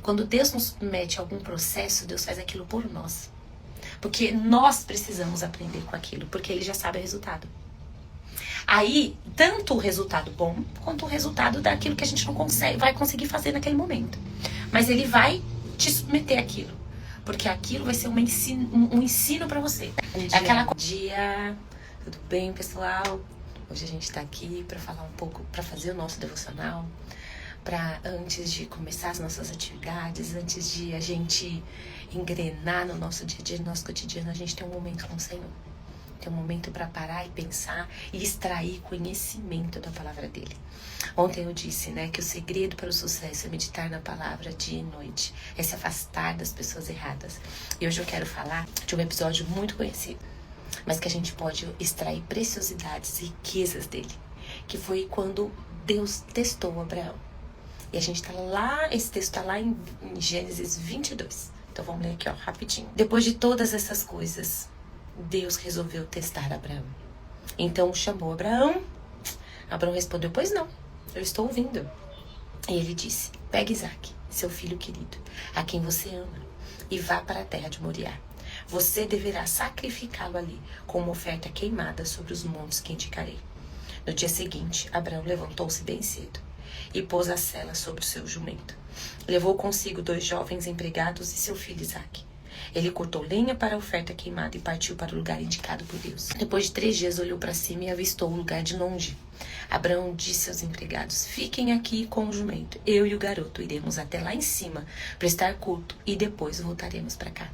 Quando Deus nos submete a algum processo, Deus faz aquilo por nós. Porque nós precisamos aprender com aquilo, porque Ele já sabe o resultado. Aí, tanto o resultado bom, quanto o resultado daquilo que a gente não vai conseguir fazer naquele momento. Mas Ele vai te submeter àquilo. Porque aquilo vai ser um ensino pra você. Bom dia, tudo bem, pessoal? Hoje a gente tá aqui pra falar um pouco, pra fazer o nosso devocional. Antes de começar as nossas atividades, antes de a gente engrenar no nosso dia a dia, no nosso cotidiano, a gente tem um momento com o Senhor. Tem um momento para parar e pensar e extrair conhecimento da palavra dele. Ontem eu disse, né, que o segredo para o sucesso é meditar na palavra dia e noite, é se afastar das pessoas erradas. E hoje eu quero falar de um episódio muito conhecido, mas que a gente pode extrair preciosidades, riquezas dele, que foi quando Deus testou Abraão. E a gente tá lá, esse texto tá lá em Gênesis 22. Então vamos ler aqui, ó, rapidinho. Depois de todas essas coisas, Deus resolveu testar Abraão. Então chamou Abraão. Abraão respondeu, pois não, eu estou ouvindo. E ele disse, pegue Isaque, seu filho querido, a quem você ama, e vá para a terra de Moriá. Você deverá sacrificá-lo ali, com uma oferta queimada sobre os montes que indicarei. No dia seguinte, Abraão levantou-se bem cedo e pôs a sela sobre o seu jumento. Levou consigo 2 jovens empregados e seu filho Isaque. Ele cortou lenha para a oferta queimada e partiu para o lugar indicado por Deus. Depois de 3 dias olhou para cima e avistou o lugar de longe. Abraão disse aos empregados, fiquem aqui com o jumento. Eu e o garoto iremos até lá em cima, prestar culto e depois voltaremos para cá.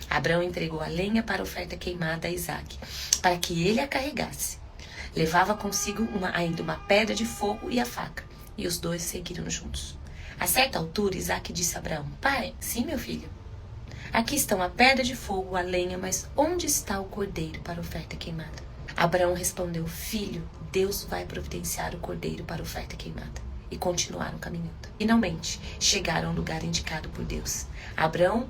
Abraão entregou a lenha para a oferta queimada a Isaque, para que ele a carregasse. Levava consigo ainda uma pedra de fogo e a faca, e os 2 seguiram juntos. A certa altura, Isaque disse a Abraão, pai, sim, meu filho. Aqui estão a pedra de fogo, a lenha, mas onde está o cordeiro para a oferta queimada? Abraão respondeu, filho, Deus vai providenciar o cordeiro para a oferta queimada. E continuaram caminhando. Finalmente, chegaram ao lugar indicado por Deus. Abraão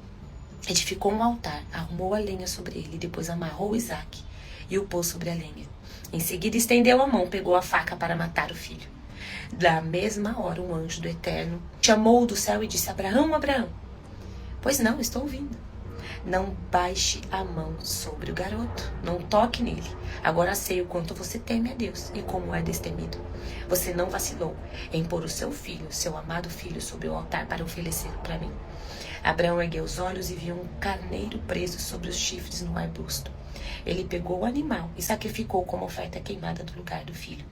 edificou um altar, arrumou a lenha sobre ele, depois amarrou Isaque e o pôs sobre a lenha. Em seguida, estendeu a mão, pegou a faca para matar o filho. Da mesma hora, um anjo do Eterno chamou-o do céu e disse, Abraão, Abraão. Pois não, estou ouvindo. Não baixe a mão sobre o garoto. Não toque nele. Agora sei o quanto você teme a Deus e como é destemido. Você não vacilou em pôr o seu filho, seu amado filho, sobre o altar para oferecê-lo para mim. Abraão ergueu os olhos e viu um carneiro preso sobre os chifres no arbusto. Ele pegou o animal e sacrificou como oferta queimada do lugar do filho.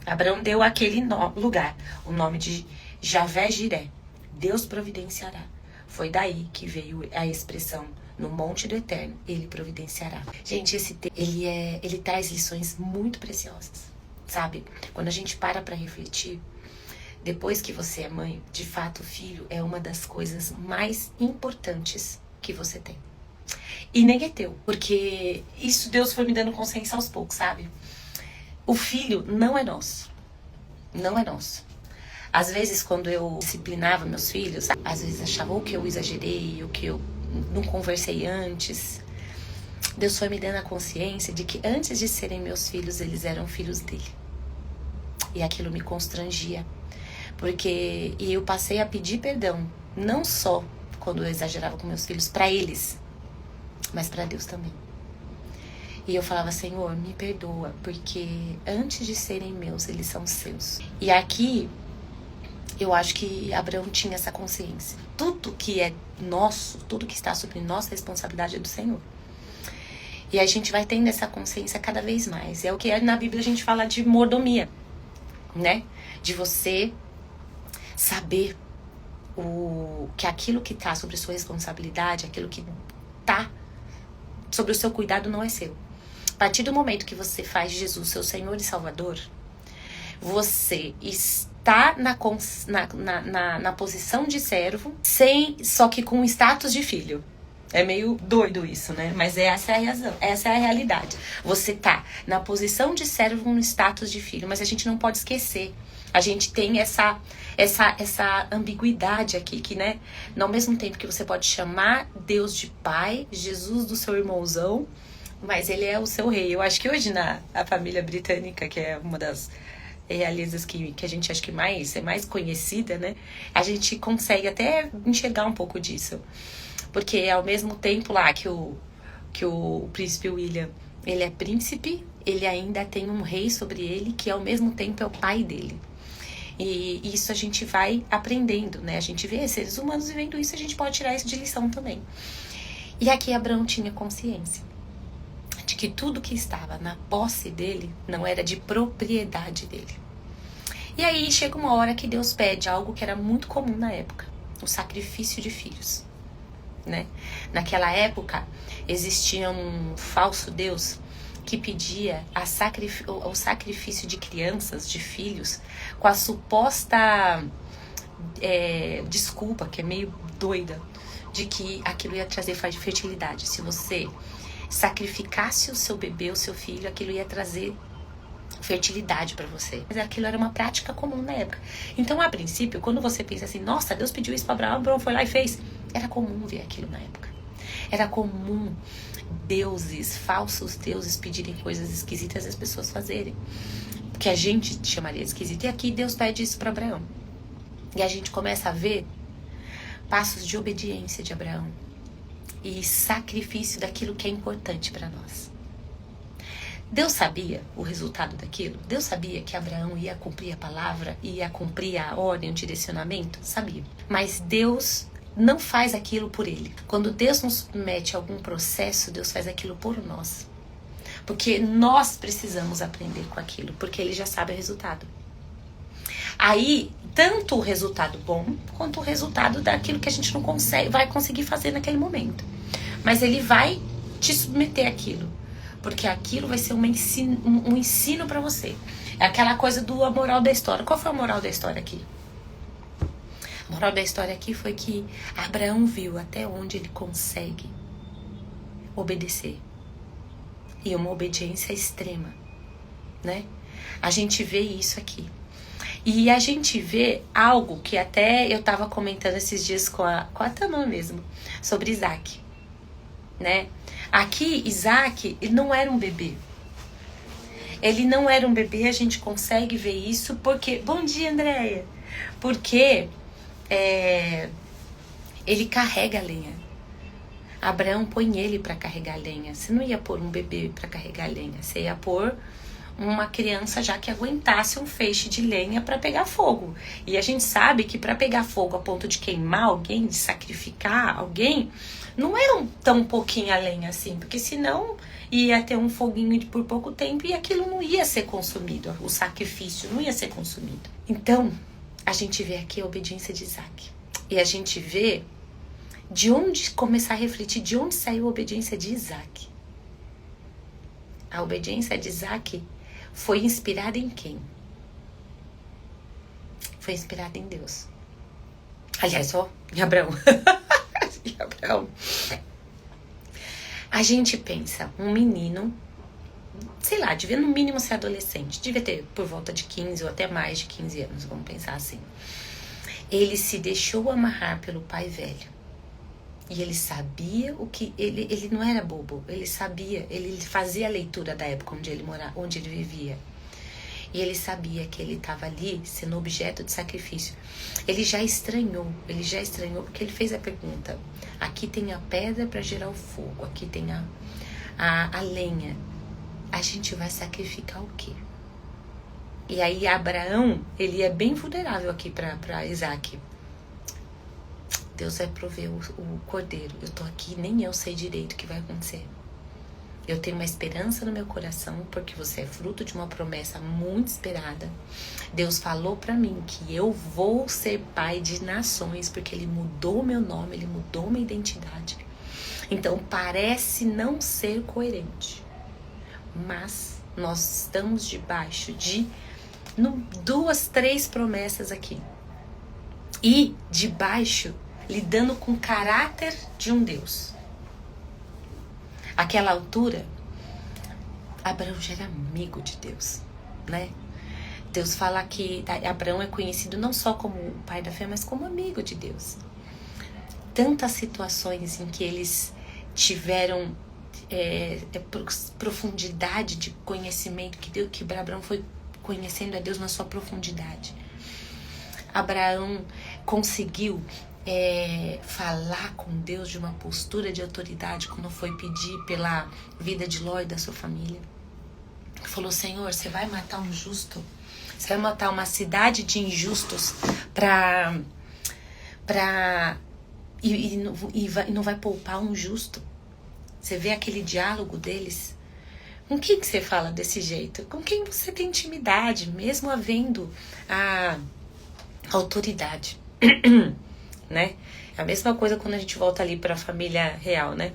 Abraão deu àquele lugar o nome de Javé-Jiré. Deus providenciará. Foi daí que veio a expressão, no monte do Eterno, ele providenciará. Gente, esse texto, ele traz lições muito preciosas, sabe? Quando a gente para refletir, depois que você é mãe, de fato, o filho é uma das coisas mais importantes que você tem. E nem é teu, porque isso Deus foi me dando consciência aos poucos, sabe? O filho não é nosso. Não é nosso. Às vezes, quando eu disciplinava meus filhos, às vezes achava ou que eu exagerei, ou que eu não conversei antes. Deus foi me dando a consciência de que antes de serem meus filhos, eles eram filhos dele. E aquilo me constrangia. Porque eu passei a pedir perdão, não só quando eu exagerava com meus filhos, para eles, mas para Deus também. E eu falava, Senhor, me perdoa, porque antes de serem meus, eles são seus. E aqui, eu acho que Abraão tinha essa consciência. Tudo que é nosso, tudo que está sobre nossa responsabilidade é do Senhor. E a gente vai tendo essa consciência cada vez mais. É o que na Bíblia a gente fala de mordomia, né? De você saber que aquilo que está sobre sua responsabilidade, aquilo que está sobre o seu cuidado não é seu. A partir do momento que você faz Jesus seu Senhor e Salvador, você está na posição de servo, só que com status de filho. É meio doido isso, né? Mas essa é a razão, essa é a realidade. Você tá na posição de servo no status de filho, mas a gente não pode esquecer. A gente tem essa ambiguidade aqui, que, né? Ao mesmo tempo que você pode chamar Deus de pai, Jesus do seu irmãozão, mas ele é o seu rei. Eu acho que hoje a família britânica, que é uma das realezas que a gente acha que é mais conhecida, né? A gente consegue até enxergar um pouco disso. Porque ao mesmo tempo lá que o príncipe William, ele é príncipe, ele ainda tem um rei sobre ele, que ao mesmo tempo é o pai dele. E isso a gente vai aprendendo, né? A gente vê seres humanos vivendo isso, a gente pode tirar isso de lição também. E aqui Abraão tinha consciência de que tudo que estava na posse dele não era de propriedade dele. E aí chega uma hora que Deus pede algo que era muito comum na época, o sacrifício de filhos, né? Naquela época existia um falso Deus que pedia o sacrifício de crianças, de filhos, com a suposta desculpa, que é meio doida, de que aquilo ia trazer fertilidade. Se você sacrificasse o seu bebê, o seu filho, aquilo ia trazer fertilidade para você. Mas aquilo era uma prática comum na época. Então, a princípio, quando você pensa assim, nossa, Deus pediu isso para Abraão, Abraão foi lá e fez. Era comum ver aquilo na época. Era comum falsos deuses pedirem coisas esquisitas e as pessoas fazerem. Que a gente chamaria de esquisito. E aqui Deus pede isso para Abraão. E a gente começa a ver passos de obediência de Abraão e sacrifício daquilo que é importante para nós. Deus sabia o resultado daquilo? Deus sabia que Abraão ia cumprir a palavra, ia cumprir a ordem, o direcionamento? Sabia. Mas Deus não faz aquilo por ele. Quando Deus nos submete a algum processo, Deus faz aquilo por nós. Porque nós precisamos aprender com aquilo, porque ele já sabe o resultado. Aí, tanto o resultado bom, quanto o resultado daquilo que a gente não vai conseguir fazer naquele momento. Mas ele vai te submeter àquilo, porque aquilo vai ser um ensino para você. É aquela coisa a moral da história. Qual foi a moral da história aqui? A moral da história aqui foi que Abraão viu até onde ele consegue obedecer. E uma obediência extrema, né? A gente vê isso aqui. E a gente vê algo que até eu tava comentando esses dias com a Tamã mesmo, sobre Isaac, né? Aqui, Isaac, ele não era um bebê. Ele não era um bebê, a gente consegue ver isso porque... Bom dia, Andréia! Porque ele carrega a lenha. Abraão põe ele para carregar a lenha. Você não ia pôr um bebê para carregar a lenha. Você ia pôr uma criança já que aguentasse um feixe de lenha para pegar fogo. E a gente sabe que para pegar fogo a ponto de queimar alguém, de sacrificar alguém, não é tão pouquinho a lenha assim, porque senão ia ter um foguinho por pouco tempo e aquilo não ia ser consumido, o sacrifício não ia ser consumido. Então, a gente vê aqui a obediência de Isaac. E a gente vê de onde começar a refletir, de onde saiu a obediência de Isaac. A obediência de Isaac foi inspirada em quem? Foi inspirada em Deus. Aliás, em Abraão. Em Abraão. A gente pensa, um menino, sei lá, devia no mínimo ser adolescente, devia ter por volta de 15 ou até mais de 15 anos, vamos pensar assim. Ele se deixou amarrar pelo pai velho. E ele sabia o que... Ele não era bobo. Ele sabia, ele fazia a leitura da época onde ele morava, onde ele vivia. E ele sabia que ele estava ali sendo objeto de sacrifício. Ele já estranhou porque ele fez a pergunta. Aqui tem a pedra para gerar o fogo, aqui tem a lenha. A gente vai sacrificar o quê? E aí Abraão, ele é bem vulnerável aqui para Isaac. Deus vai prover o cordeiro. Eu tô aqui, nem eu sei direito o que vai acontecer. Eu tenho uma esperança no meu coração, porque você é fruto de uma promessa muito esperada. Deus falou pra mim que eu vou ser pai de nações, porque Ele mudou meu nome, Ele mudou minha identidade. Então parece não ser coerente. Mas nós estamos debaixo de 2, 3 promessas aqui. E debaixo lidando com o caráter de um Deus. Àquela altura, Abraão já era amigo de Deus, né? Deus fala que Abraão é conhecido não só como o pai da fé, mas como amigo de Deus. Tantas situações em que eles tiveram profundidade de conhecimento, que Abraão foi conhecendo a Deus na sua profundidade. Abraão conseguiu falar com Deus de uma postura de autoridade quando foi pedir pela vida de Ló e da sua família. Falou: Senhor, você vai matar um justo? Você vai matar uma cidade de injustos e não vai poupar um justo? Você vê aquele diálogo deles? Com quem que você fala desse jeito? Com quem você tem intimidade, mesmo havendo a autoridade, né? É a mesma coisa quando a gente volta ali para a família real, né?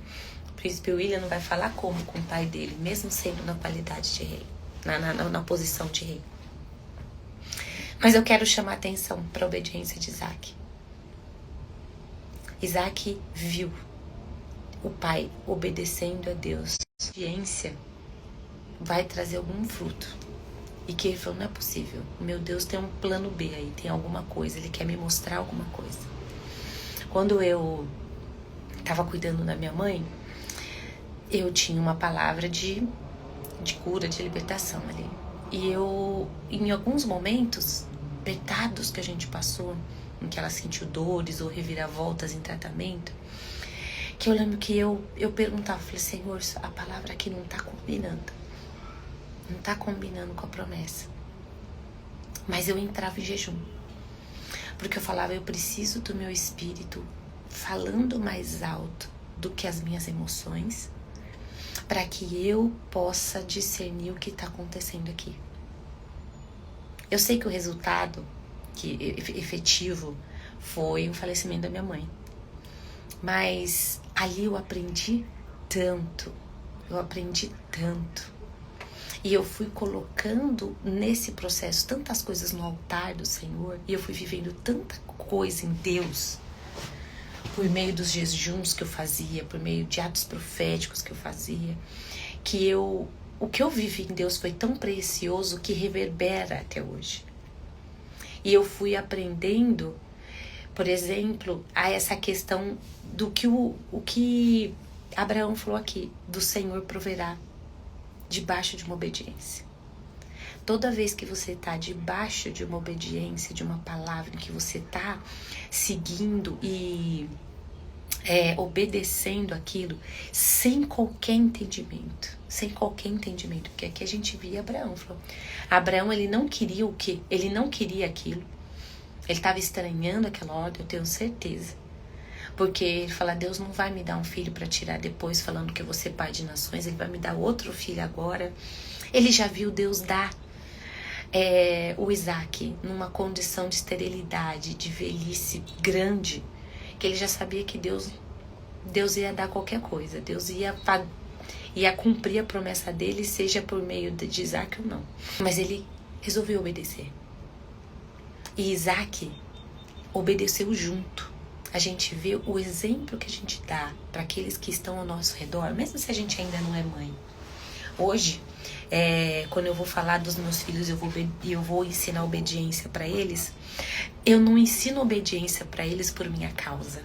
O príncipe William não vai falar como com o pai dele, mesmo sendo na qualidade de rei, na posição de rei. Mas eu quero chamar a atenção para a obediência de Isaac. Isaac viu o pai obedecendo a Deus. A obediência vai trazer algum fruto. E que ele falou: não é possível, o meu Deus tem um plano B aí, tem alguma coisa, ele quer me mostrar alguma coisa. Quando eu estava cuidando da minha mãe, eu tinha uma palavra de cura, de libertação ali. E eu, em alguns momentos apertados que a gente passou, em que ela sentiu dores ou reviravoltas em tratamento, que eu lembro que eu perguntava, falei: Senhor, a palavra aqui não está combinando. Não está combinando com a promessa. Mas eu entrava em jejum. Porque eu falava: eu preciso do meu espírito falando mais alto do que as minhas emoções, para que eu possa discernir o que está acontecendo aqui. Eu sei que o resultado efetivo foi o falecimento da minha mãe. Mas ali eu aprendi tanto. E eu fui colocando nesse processo tantas coisas no altar do Senhor. E eu fui vivendo tanta coisa em Deus. Por meio dos jejuns que eu fazia. Por meio de atos proféticos que eu fazia. Que o que eu vivi em Deus foi tão precioso que reverbera até hoje. E eu fui aprendendo, por exemplo, a essa questão do que o que Abraão falou aqui. Do Senhor proverá. Debaixo de uma obediência. Toda vez que você está debaixo de uma obediência, de uma palavra, em que você está seguindo e obedecendo aquilo, sem qualquer entendimento, porque aqui a gente via Abraão, falou, Abraão, ele não queria o quê? Ele não queria aquilo, ele estava estranhando aquela ordem, eu tenho certeza. Porque ele fala: Deus não vai me dar um filho para tirar depois, falando que eu vou ser pai de nações. Ele vai me dar outro filho agora. Ele já viu Deus dar o Isaac numa condição de esterilidade, de velhice grande, que ele já sabia que Deus ia dar qualquer coisa. Deus ia cumprir a promessa dele, seja por meio de Isaac ou não. Mas ele resolveu obedecer. E Isaac obedeceu junto. A gente vê o exemplo que a gente dá para aqueles que estão ao nosso redor, mesmo se a gente ainda não é mãe. Hoje, quando eu vou falar dos meus filhos, eu vou ensinar obediência para eles. Eu não ensino obediência para eles por minha causa.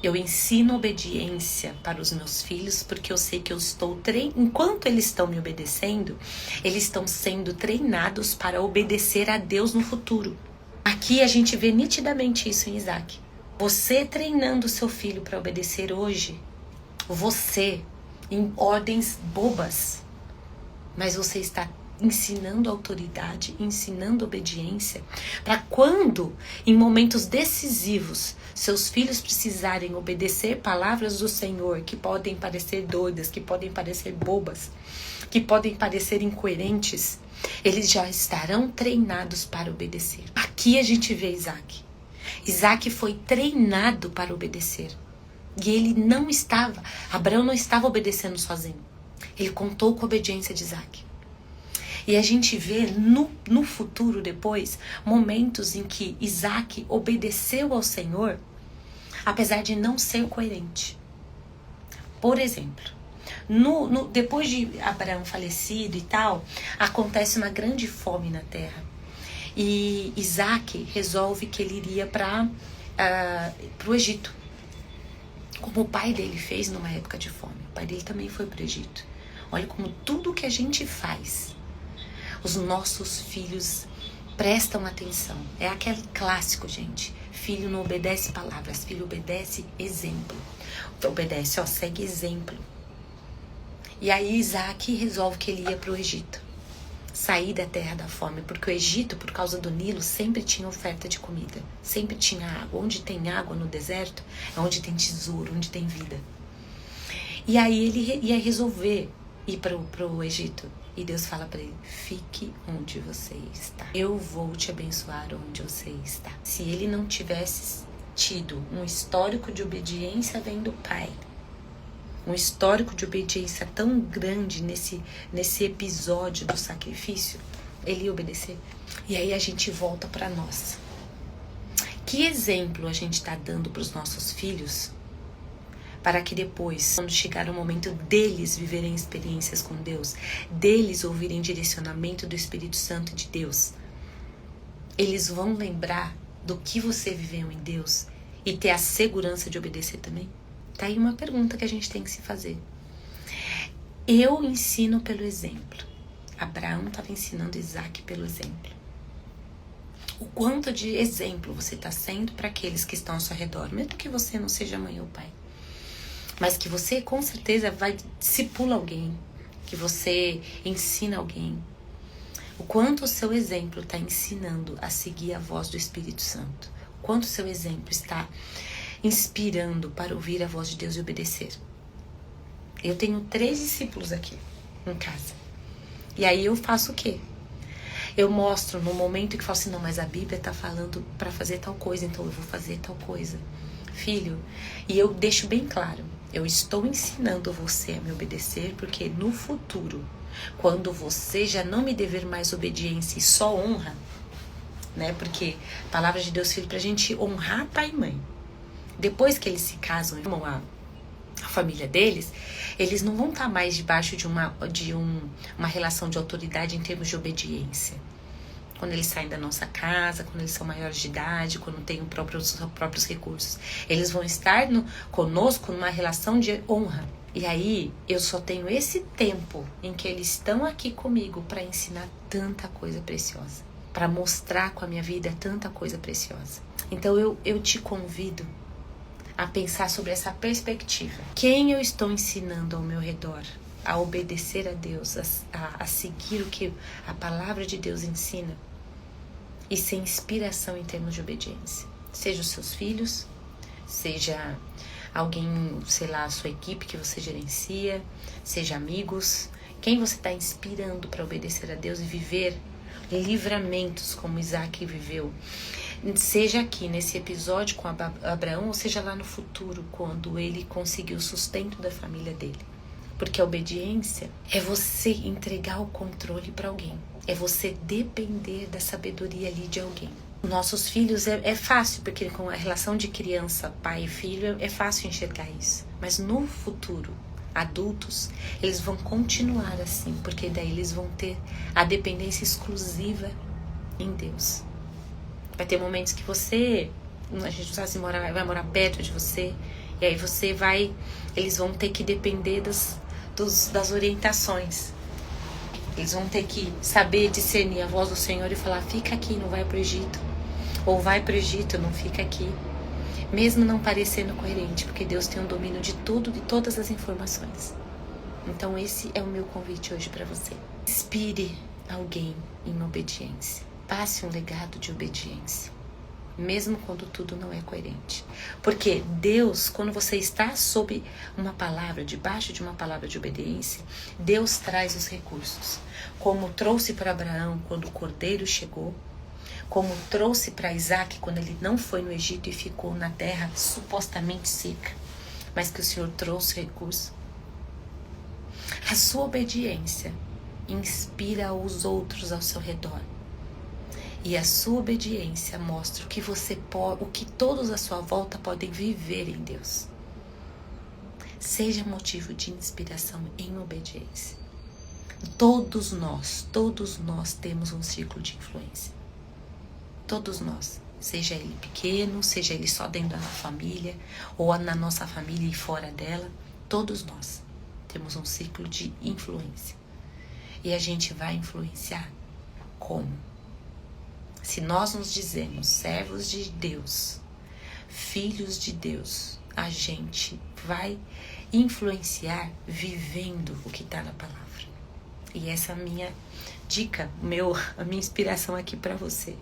Eu ensino obediência para os meus filhos porque eu sei que eu estou enquanto eles estão me obedecendo, eles estão sendo treinados para obedecer a Deus no futuro. Aqui a gente vê nitidamente isso em Isaac. Você treinando o seu filho para obedecer hoje, você em ordens bobas, mas você está ensinando autoridade, ensinando obediência, para quando, em momentos decisivos, seus filhos precisarem obedecer palavras do Senhor, que podem parecer doidas, que podem parecer bobas, que podem parecer incoerentes, eles já estarão treinados para obedecer. Aqui a gente vê Isaac. Isaac foi treinado para obedecer. E ele Abraão não estava obedecendo sozinho. Ele contou com a obediência de Isaac. E a gente vê no futuro depois, momentos em que Isaac obedeceu ao Senhor, apesar de não ser coerente. Por exemplo, depois de Abraão falecido e tal, acontece uma grande fome na terra. E Isaac resolve que ele iria para o Egito, como o pai dele fez numa época de fome. O pai dele também foi para o Egito. Olha como tudo que a gente faz, Os nossos filhos prestam atenção. É aquele clássico, gente. Filho não obedece palavras, filho obedece exemplo. Obedece, segue exemplo. E aí Isaac resolve que ele ia para o Egito. Sair da terra da fome, porque o Egito, por causa do Nilo, sempre tinha oferta de comida. Sempre tinha água. Onde tem água no deserto, é onde tem tesouro, onde tem vida. E aí ele ia resolver ir para o Egito. E Deus fala para ele: fique onde você está. Eu vou te abençoar onde você está. Se ele não tivesse tido um histórico de obediência vem do pai, um histórico de obediência tão grande nesse episódio do sacrifício, ele ia obedecer. E aí a gente volta para nós. Que exemplo a gente está dando para os nossos filhos, para que depois, quando chegar o momento deles viverem experiências com Deus, deles ouvirem direcionamento do Espírito Santo de Deus, eles vão lembrar do que você viveu em Deus e ter a segurança de obedecer também? Tá aí uma pergunta que a gente tem que se fazer. Eu ensino pelo exemplo. Abraão estava ensinando Isaac pelo exemplo. O quanto de exemplo você está sendo para aqueles que estão ao seu redor, mesmo que você não seja mãe ou pai, mas que você com certeza vai discipular alguém, que você ensina alguém. O quanto o seu exemplo está ensinando a seguir a voz do Espírito Santo. O quanto o seu exemplo está inspirando para ouvir a voz de Deus e obedecer. Eu tenho 3 discípulos aqui em casa. E aí eu faço o quê? Eu mostro no momento que falo assim, não, mas a Bíblia está falando para fazer tal coisa, então eu vou fazer tal coisa. Filho, e eu deixo bem claro, eu estou ensinando você a me obedecer, porque no futuro, quando você já não me dever mais obediência e só honra, né? Porque a palavra de Deus, filho, pra gente honrar pai e mãe. Depois que eles se casam e formam a família deles, eles não vão estar mais debaixo de uma relação de autoridade em termos de obediência. Quando eles saem da nossa casa, quando eles são maiores de idade, quando têm os próprios recursos, eles vão estar conosco numa relação de honra. E aí, eu só tenho esse tempo em que eles estão aqui comigo para ensinar tanta coisa preciosa, para mostrar com a minha vida tanta coisa preciosa. Então, eu te convido a pensar sobre essa perspectiva. Quem eu estou ensinando ao meu redor a obedecer a Deus, a seguir o que a palavra de Deus ensina e ser inspiração em termos de obediência? Seja os seus filhos, seja alguém, sei lá, a sua equipe que você gerencia, seja amigos. Quem você está inspirando para obedecer a Deus e viver livramentos como Isaac viveu? Seja aqui nesse episódio com Abraão, ou seja lá no futuro, quando ele conseguiu o sustento da família dele. Porque a obediência é você entregar o controle para alguém. É você depender da sabedoria ali de alguém. Nossos filhos é fácil, porque com a relação de criança, pai e filho, é fácil enxergar isso. Mas no futuro, adultos, eles vão continuar assim, porque daí eles vão ter a dependência exclusiva em Deus. Vai ter momentos que a gente não sabe se vai morar perto de você, e aí eles vão ter que depender das orientações. Eles vão ter que saber discernir a voz do Senhor e falar, fica aqui, não vai pro Egito. Ou vai pro Egito, não fica aqui. Mesmo não parecendo coerente, porque Deus tem um domínio de tudo, de todas as informações. Então esse é o meu convite hoje para você. Inspire alguém em obediência. Passe um legado de obediência, mesmo quando tudo não é coerente. Porque Deus, quando você está sob uma palavra, debaixo de uma palavra de obediência, Deus traz os recursos. Como trouxe para Abraão quando o cordeiro chegou, como trouxe para Isaac quando ele não foi no Egito e ficou na terra supostamente seca, mas que o Senhor trouxe recurso. A sua obediência inspira os outros ao seu redor. E a sua obediência mostra o que todos à sua volta podem viver em Deus. Seja motivo de inspiração em obediência. Todos nós temos um círculo de influência. Todos nós. Seja ele pequeno, seja ele só dentro da família, ou na nossa família e fora dela. Todos nós temos um círculo de influência. E a gente vai influenciar como. Se nós nos dizemos servos de Deus, filhos de Deus, a gente vai influenciar vivendo o que está na palavra. E essa é a minha dica, a minha inspiração aqui para você.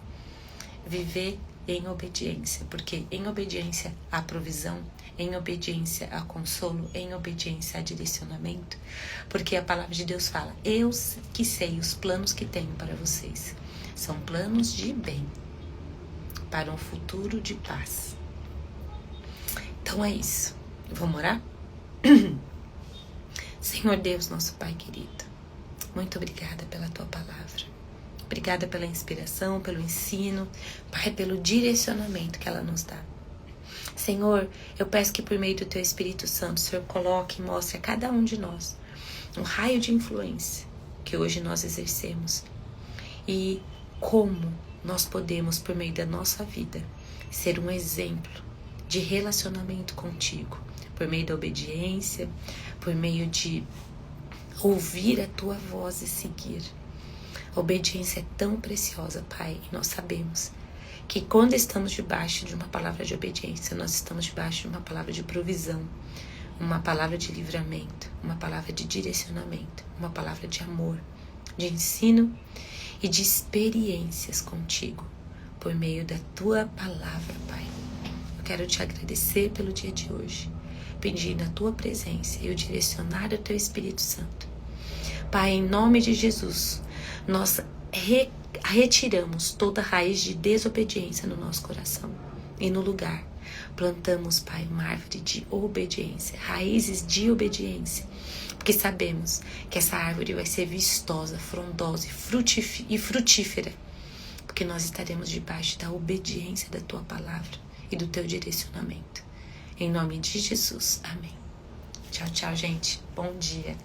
Viver em obediência, porque em obediência há provisão, em obediência há consolo, em obediência há direcionamento, porque a palavra de Deus fala: eu que sei os planos que tenho para vocês, são planos de bem, para um futuro de paz. Então é isso, vamos orar? Senhor Deus, nosso Pai querido, muito obrigada pela Tua palavra. Obrigada pela inspiração, pelo ensino, Pai, pelo direcionamento que ela nos dá. Senhor, eu peço que por meio do Teu Espírito Santo, o Senhor coloque e mostre a cada um de nós um raio de influência que hoje nós exercemos e como nós podemos, por meio da nossa vida, ser um exemplo de relacionamento contigo, por meio da obediência, por meio de ouvir a Tua voz e seguir. A obediência é tão preciosa, Pai, e nós sabemos que quando estamos debaixo de uma palavra de obediência, nós estamos debaixo de uma palavra de provisão, uma palavra de livramento, uma palavra de direcionamento, uma palavra de amor, de ensino e de experiências contigo, por meio da Tua palavra, Pai. Eu quero Te agradecer pelo dia de hoje, pedir na Tua presença e o direcionar do Teu Espírito Santo. Pai, em nome de Jesus, nós retiramos toda raiz de desobediência no nosso coração e no lugar plantamos, Pai, uma árvore de obediência, raízes de obediência, porque sabemos que essa árvore vai ser vistosa, frondosa e frutífera, porque nós estaremos debaixo da obediência da Tua palavra e do Teu direcionamento. Em nome de Jesus, amém. Tchau, tchau, gente. Bom dia.